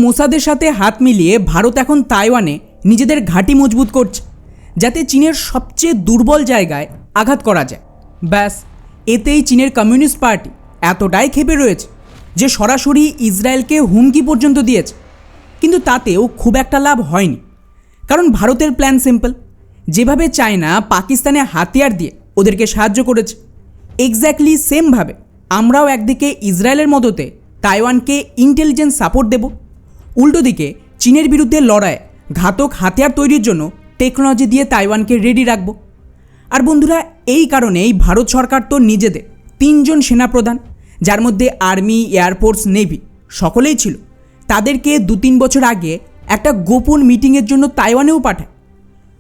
মোসাদের সাথে হাত মিলিয়ে ভারত এখন তাইওয়ানে নিজেদের ঘাঁটি মজবুত করছে, যাতে চীনের সবচেয়ে দুর্বল জায়গায় আঘাত করা যায়। ব্যাস, এতেই চীনের কমিউনিস্ট পার্টি এতটাই ক্ষেপে রয়েছে যে সরাসরি ইসরায়েলকে হুমকি পর্যন্ত দিয়েছে। কিন্তু তাতেও খুব একটা লাভ হয়নি, কারণ ভারতের প্ল্যান সিম্পল। যেভাবে চায়না পাকিস্তানে হাতিয়ার দিয়ে ওদেরকে সাহায্য করেছে, এক্স্যাক্টলি সেমভাবে আমরাও একদিকে ইসরায়েলের মদতে তাইওয়ানকে ইন্টেলিজেন্স সাপোর্ট দেব, উল্টো দিকে চীনের বিরুদ্ধে লড়াইয়ে ঘাতক হাতিয়ার তৈরির জন্য টেকনোলজি দিয়ে তাইওয়ানকে রেডি রাখব। আর বন্ধুরা, এই কারণেই ভারত সরকার তো নিজেদের 3 জন সেনাপ্রধান, যার মধ্যে আর্মি, এয়ারফোর্স, নেভি সকলেই ছিল, তাদেরকে 2-3 বছর আগে একটা গোপন মিটিংয়ের জন্য তাইওয়ানেও পাঠায়।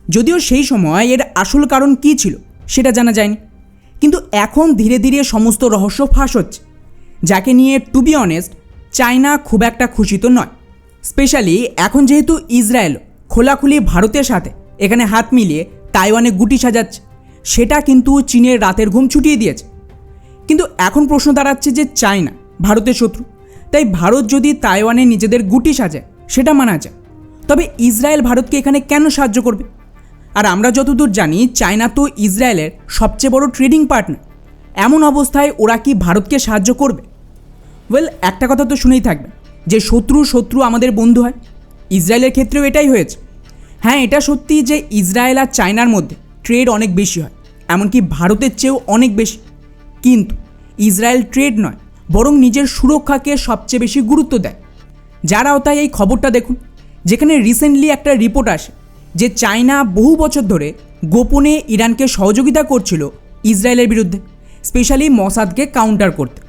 যদিও সেই সময় এর আসল কারণ কী ছিল সেটা জানা যায়নি, কিন্তু এখন ধীরে ধীরে সমস্ত রহস্য ফাঁস হচ্ছে, যাকে নিয়ে টু বি অনেস্ট চায়না খুব একটা খুশি তো নয়। স্পেশালি এখন যেহেতু ইসরায়েল খোলাখুলি ভারতের সাথে এখানে হাত মিলিয়ে তাইওয়ানে গুটি সাজাচ্ছে, সেটা কিন্তু চীনের রাতের ঘুম ছুটিয়ে দিয়েছে। কিন্তু এখন প্রশ্ন দাঁড়াচ্ছে যে চায়না ভারতের শত্রু, তাই ভারত যদি তাইওয়ানে নিজেদের গুটি সাজায় সেটা মানা যায়, তবে ইসরায়েল ভারতকে এখানে কেন সাহায্য করবে? আর আমরা যতদূর জানি চায়না তো ইসরায়েলের সবচেয়ে বড় ট্রেডিং পার্টনার। এমন অবস্থায় ওরা কি ভারতকে সাহায্য করবে? ওয়েল, একটা কথা তো শুনেই থাকবে যে শত্রু আমাদের বন্ধু হয়। ইসরায়েলের ক্ষেত্রেও এটাই হয়েছে। হ্যাঁ, এটা সত্যি যে ইসরায়েল আর চায়নার মধ্যে ট্রেড অনেক বেশি হয়, এমনকি ভারতের চেয়েও অনেক বেশি। কিন্তু ইসরায়েল ট্রেড নয়, বরং নিজের সুরক্ষাকে সবচেয়ে বেশি গুরুত্ব দেয়। যার আওতায় এই খবরটা দেখুন, যেখানে রিসেন্টলি একটা রিপোর্ট আসে যে চায়না বহু বছর ধরে গোপনে ইরানকে সহযোগিতা করছিল ইসরায়েলের বিরুদ্ধে, স্পেশালি মসাদকে কাউন্টার করতে।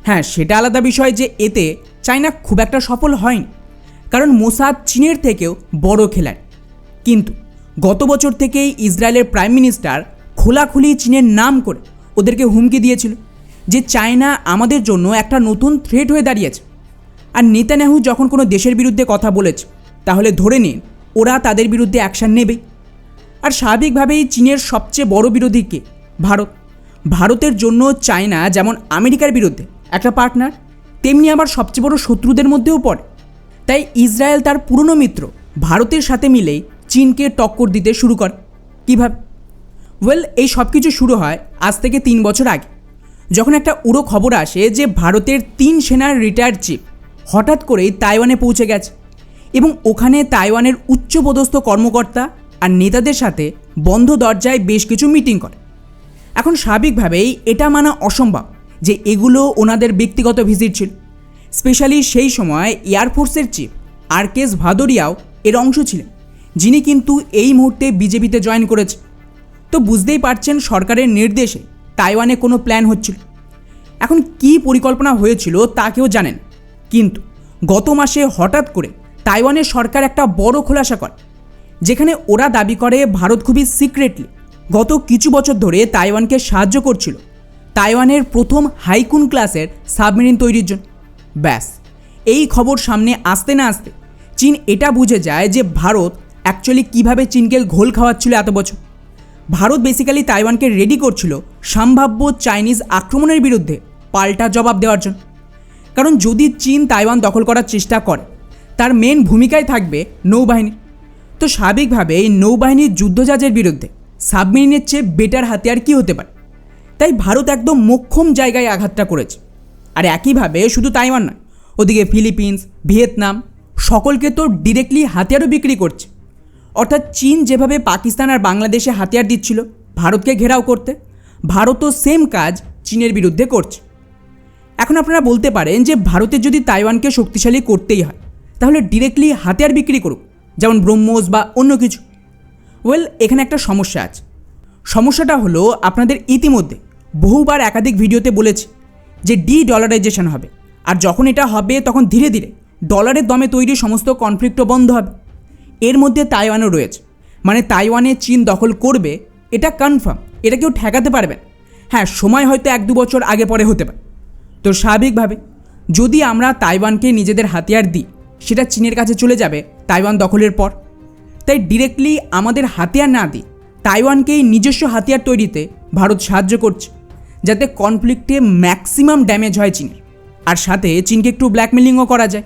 হ্যাঁ, সেটা আলাদা বিষয় যে এতে চায়না খুব একটা সফল হয়নি, কারণ মোসাদ চীনের থেকেও বড় খেলাড়ি। কিন্তু গত বছর থেকেই ইসরায়েলের প্রাইম মিনিস্টার খোলাখুলি চীনের নাম করে ওদেরকে হুমকি দিয়েছিল যে চায়না আমাদের জন্য একটা নতুন থ্রেট হয়ে দাঁড়িয়েছে। আর নেতানিয়াহু যখন কোনো দেশের বিরুদ্ধে কথা বলেছে, তাহলে ধরে নিন ওরা তাদের বিরুদ্ধে অ্যাকশান নেবে। আর স্বাভাবিকভাবেই চীনের সবচেয়ে বড় বিরোধী কে? ভারত। ভারতের জন্য চায়না যেমন আমেরিকার বিরুদ্ধে একটা পার্টনার, তেমনি আবার সবচেয়ে বড় শত্রুদের মধ্যেও পড়ে। তাই ইসরায়েল তার পুরনো মিত্র ভারতের সাথে মিলেই চীনকে টক্কর দিতে শুরু করে। কীভাবে? ওয়েল, এই সব কিছু শুরু হয় আজ থেকে 3 বছর আগে, যখন একটা উড়ো খবর আসে যে ভারতের 3 সেনার রিটায়ার্ড চিফ হঠাৎ করেই তাইওয়ানে পৌঁছে গেছে এবং ওখানে তাইওয়ানের উচ্চপদস্থ কর্মকর্তা আর নেতাদের সাথে বন্ধ দরজায় বেশ কিছু মিটিং করে। এখন স্বাভাবিকভাবেই এটা মানা অসম্ভব যে এগুলো ওনাদের ব্যক্তিগত ভিজিট ছিল। স্পেশালি সেই সময় এয়ারফোর্সের চিফ আরকেশ ভাদোরিয়াও এর অংশ ছিলেন, যিনি কিন্তু এই মুহূর্তে বিজেপিতে জয়েন করেছে। তো বুঝতেই পারছেন সরকারের নির্দেশে তাইওয়ানে কোনো প্ল্যান হচ্ছিল। এখন কী পরিকল্পনা হয়েছিল তা কেউ জানেন, কিন্তু গত মাসে হঠাৎ করে তাইওয়ানের সরকার একটা বড় খোলাসা করে, যেখানে ওরা দাবি করে ভারত খুবই সিক্রেটলি গত কিছু বছর ধরে তাইওয়ানকে সাহায্য করছিল তাইওয়ানের প্রথম হাইকুন ক্লাসের সাবমেরিন তৈরির জন্য। ব্যাস, এই খবর সামনে আসতে না আসতে চীন এটা বুঝে যায় যে ভারত অ্যাকচুয়ালি কীভাবে চীনকে ঘোল খাওয়াচ্ছিল এত বছর। ভারত বেসিক্যালি তাইওয়ানকে রেডি করছিল সম্ভাব্য চাইনিজ আক্রমণের বিরুদ্ধে পাল্টা জবাব দেওয়ার জন্য। কারণ যদি চীন তাইওয়ান দখল করার চেষ্টা করে, তার মেন ভূমিকায় থাকবে নৌবাহিনী। তো স্বাভাবিকভাবে এই নৌবাহিনীর যুদ্ধজাহাজের বিরুদ্ধে সাবমেরিনের চেয়ে বেটার হাতিয়ার কী হতে পারে? তাই ভারত একদম মোক্ষম জায়গায় আঘাতটা করেছে। আর একইভাবে শুধু তাইওয়ান নয়, ওদিকে ফিলিপিন্স, ভিয়েতনাম সকলকে তো ডিরেক্টলি হাতিয়ারও বিক্রি করছে। অর্থাৎ চীন যেভাবে পাকিস্তান আর বাংলাদেশে হাতিয়ার দিচ্ছিল ভারতকে ঘেরাও করতে, ভারতও সেম কাজ চীনের বিরুদ্ধে করছে। এখন আপনারা বলতে পারেন যে ভারতের যদি তাইওয়ানকে শক্তিশালী করতেই হয়, তাহলে ডিরেক্টলি হাতিয়ার বিক্রি করুক, যেমন ব্রহ্মোস বা অন্য কিছু। ওয়েল, এখানে একটা সমস্যা আছে। সমস্যাটা হলো, আপনাদের ইতিমধ্যে বহুবার একাধিক ভিডিওতে বলেছি যে ডলারাইজেশন হবে, আর যখন এটা হবে তখন ধীরে ধীরে ডলারের দমে তৈরি সমস্ত কনফ্লিক্টও বন্ধ হবে। এর মধ্যে তাইওয়ানও রয়েছে, মানে তাইওয়ানে চীন দখল করবে এটা কনফার্ম, এটা কেউ ঠেকাতে পারবে না। হ্যাঁ, সময় হয়তো 1-2 বছর আগে পরে হতে পারে। তো স্বাভাবিকভাবে যদি আমরা তাইওয়ানকে নিজেদের হাতিয়ার দিই, সেটা চীনের কাছে চলে যাবে তাইওয়ান দখলের পর। তাই ডিরেক্টলি আমাদের হাতিয়ার না দিই তাইওয়ানকেই নিজস্ব হাতিয়ার তৈরিতে ভারত সাহায্য করছে, যাতে কনফ্লিক্টে ম্যাক্সিমাম ড্যামেজ হয় চীনের, আর সাথে চীনকে একটু ব্ল্যাকমেলিংও করা যায়।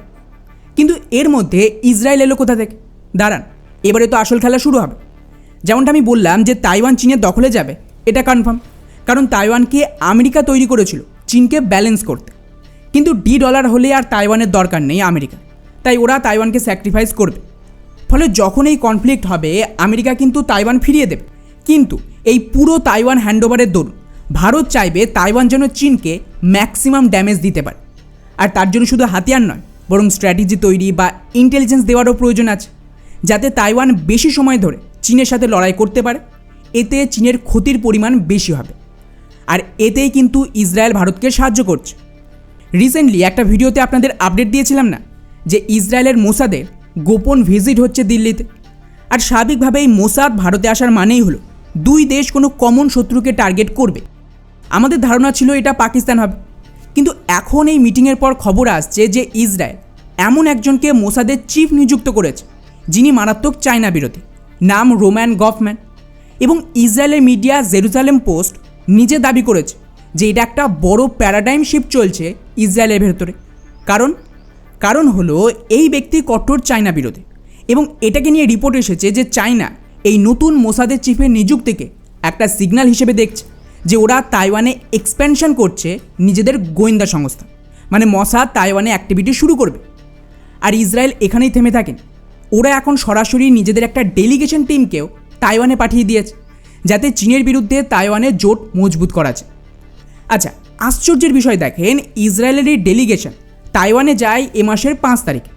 কিন্তু এর মধ্যে ইসরায়েল এলো কোথা থেকে? দাঁড়ান, এবারে তো আসল খেলা শুরু হবে। যেমনটা আমি বললাম যে তাইওয়ান চীনের দখলে যাবে, এটা কনফার্ম, কারণ তাইওয়ানকে আমেরিকা তৈরি করেছিল চীনকে ব্যালেন্স করতে। কিন্তু $1 হলে আর তাইওয়ানের দরকার নেই আমেরিকা, তাই ওরা তাইওয়ানকে স্যাক্রিফাইস করবে। ফলে যখন এই কনফ্লিক্ট হবে আমেরিকা কিন্তু তাইওয়ান ফিরিয়ে দেবে, কিন্তু এই পুরো তাইওয়ান হ্যান্ডওভারের দরুন ভারত চাইবে তাইওয়ান যেন চীনকে ম্যাক্সিমাম ড্যামেজ দিতে পারে। আর তার জন্য শুধু হাতিয়ার নয়, বরং স্ট্র্যাটেজি তৈরি বা ইন্টেলিজেন্স দেওয়ারও প্রয়োজন আছে, যাতে তাইওয়ান বেশি সময় ধরে চীনের সাথে লড়াই করতে পারে। এতে চীনের ক্ষতির পরিমাণ বেশি হবে, আর এতেই কিন্তু ইসরায়েল ভারতকে সাহায্য করছে। রিসেন্টলি একটা ভিডিওতে আপনাদের আপডেট দিয়েছিলাম না যে ইসরায়েলের মোসাদের গোপন ভিজিট হচ্ছে দিল্লিতে। আর স্বাভাবিকভাবে এই মোসাদ ভারতে আসার মানেই হলো দুই দেশ কোনো কমন শত্রুকে টার্গেট করবে। আমাদের ধারণা ছিল এটা পাকিস্তান হবে, কিন্তু এখন এই মিটিংয়ের পর খবর আসছে যে ইসরায়েল এমন একজনকে মোসাদের চিফ নিযুক্ত করেছে যিনি মারাত্মক চায়না বিরোধী, নাম রোম্যান গফম্যান। এবং ইসরায়েলের মিডিয়া জেরুজালেম পোস্ট নিজে দাবি করেছে যে এটা একটা বড় প্যারাডাইম শিফট চলছে ইসরায়েলের ভেতরে। কারণ হলো এই ব্যক্তি কট্টর চায়না বিরোধী, এবং এটাকে নিয়ে রিপোর্ট এসেছে যে চায়না এই নতুন মোসাদের চিফের নিযুক্তিকে একটা সিগন্যাল হিসেবে দেখছে যে ওরা তাইওয়ানে এক্সপ্যানশন করছে নিজেদের গোয়েন্দা সংস্থা, মানে মোসাদ তাইওয়ানে অ্যাক্টিভিটি শুরু করবে। আর ইসরায়েল এখানেই থেমে থাকেন, ওরা এখন সরাসরি নিজেদের একটা ডেলিগেশন টিমকেও তাইওয়ানে পাঠিয়ে দিয়েছে, যাতে চীনের বিরুদ্ধে তাইওয়ানের জোট মজবুত করা যায়। আচ্ছা, আশ্চর্যের বিষয় দেখেন, ইসরায়েলের এই ডেলিগেশন তাইওয়ানে যায় এ মাসের 5 তারিখে,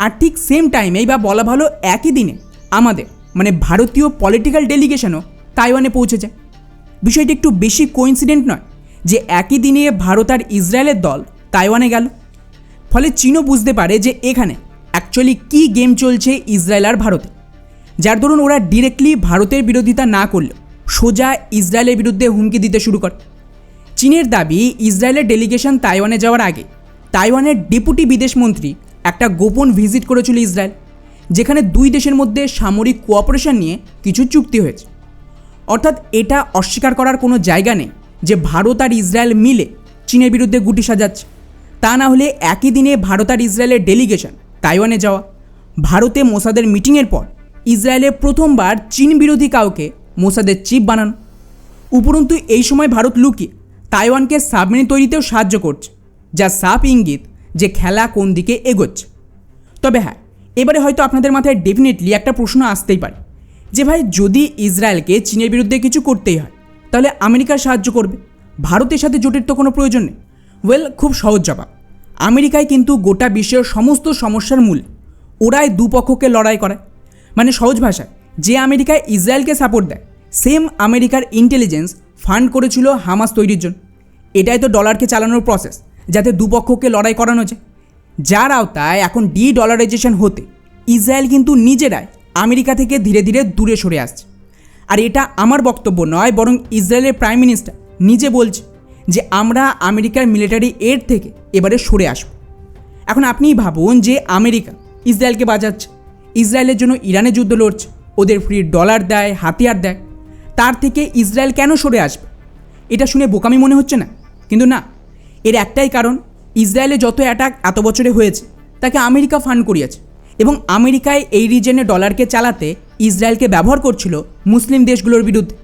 আর ঠিক সেম টাইমেই বা বলা ভালো একই দিনে আমাদের মানে ভারতীয় পলিটিক্যাল ডেলিগেশনও তাইওয়ানে পৌঁছে যায়। বিষয়টি একটু বেশি কোইন্সিডেন্ট নয় যে একই দিনে ভারত আর ইসরায়েলের দল তাইওয়ানে গেল। ফলে চীনও বুঝতে পারে যে এখানে অ্যাকচুয়ালি কী গেম চলছে ইসরায়েল আর ভারতে, যার দরুন ওরা ডিরেক্টলি ভারতের বিরোধিতা না করলেও সোজা ইসরায়েলের বিরুদ্ধে হুমকি দিতে শুরু করে। চীনের দাবি ইসরায়েলের ডেলিগেশন তাইওয়ানে যাওয়ার আগে তাইওয়ানের ডেপুটি বিদেশমন্ত্রী একটা গোপন ভিজিট করেছিল ইসরায়েল, যেখানে দুই দেশের মধ্যে সামরিক কোঅপারেশন নিয়ে কিছু চুক্তি হয়েছে। অর্থাৎ এটা অস্বীকার করার কোনো জায়গা নেই যে ভারত আর ইসরায়েল মিলে চীনের বিরুদ্ধে গুটি সাজাচ্ছে। তা না হলে একই দিনে ভারত আর ইসরায়েলের ডেলিগেশন তাইওয়ানে যাওয়া, ভারতে মোসাদের মিটিংয়ের পর ইসরায়েলে প্রথমবার চীন বিরোধী কাউকে মোসাদের চিফ বানানো। উপরন্তু এই সময় ভারত লুকিয়ে তাইওয়ানকে সাবমেরিন তৈরিতেও সাহায্য করছে, যা সাফ ইঙ্গিত যে খেলা কোন দিকে এগোচ্ছে। তবে হ্যাঁ, এবারে হয়তো আপনাদের মাথায় ডেফিনেটলি একটা প্রশ্ন আসতেই পারে যে ভাই, যদি ইসরায়েলকে চীনের বিরুদ্ধে কিছু করতেই হয় তাহলে আমেরিকার সাহায্য করবে, ভারতের সাথে জোটের তো কোনো প্রয়োজন নেই। ওয়েল, খুব সহজ জবাব, আমেরিকায় কিন্তু গোটা বিশ্বের সমস্ত সমস্যার মূল ওরাই দুপক্ষকে লড়াই করায়। মানে সহজ ভাষায়, যে আমেরিকায় ইসরায়েলকে সাপোর্ট দেয় সেম আমেরিকার ইন্টেলিজেন্স ফান্ড করেছিল হামাস তৈরির জন্য। এটাই তো ডলারকে চালানোর প্রসেস, যাতে দুপক্ষকে লড়াই করানো যায়, যার আওতায় এখন ডলারাইজেশন হতে ইসরায়েল কিন্তু নিজেরাই আমেরিকা থেকে ধীরে ধীরে দূরে সরে আসছে। আর এটা আমার বক্তব্য নয়, বরং ইসরায়েলের প্রাইম মিনিস্টার নিজে বলছে যে আমরা আমেরিকার মিলিটারি এড থেকে এবারে সরে আসব। এখন আপনিই ভাবুন যে আমেরিকা ইসরায়েলকে বাঁচাচ্ছে, ইসরায়েলের জন্য ইরানে যুদ্ধ লড়ছে, ওদের ফ্রি ডলার দেয়, হাতিয়ার দেয়, তার থেকে ইসরায়েল কেন সরে আসবে? এটা শুনে বোকামি মনে হচ্ছে না? কিন্তু না, এর একটাই কারণ, ইসরায়েলে যত অ্যাটাক এত বছরে হয়েছে তাকে আমেরিকা ফান্ড করিয়েছে, এবং আমেরিকায় এই রিজনে ডলারকে চালাতে ইসরায়েলকে ব্যবহার করছিল মুসলিম দেশগুলোর বিরুদ্ধে।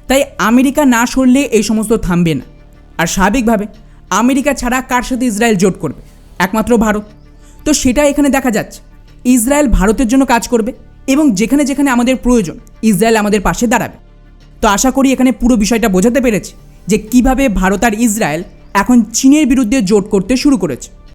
তাই আমেরিকা না সরলে এই সমস্ত থামবে না। আর স্বাভাবিকভাবে আমেরিকা ছাড়া কার সাথে ইসরায়েল জোট করবে? একমাত্র ভারত। তো সেটা এখানে দেখা যাচ্ছে, ইসরায়েল ভারতের জন্য কাজ করবে, এবং যেখানে যেখানে আমাদের প্রয়োজন ইসরায়েল আমাদের পাশে দাঁড়াবে। তো আশা করি এখানে পুরো বিষয়টা বোঝাতে পেরেছি যে কিভাবে ভারত আর ইসরায়েল এখন চীনের বিরুদ্ধে জোট করতে শুরু করেছে।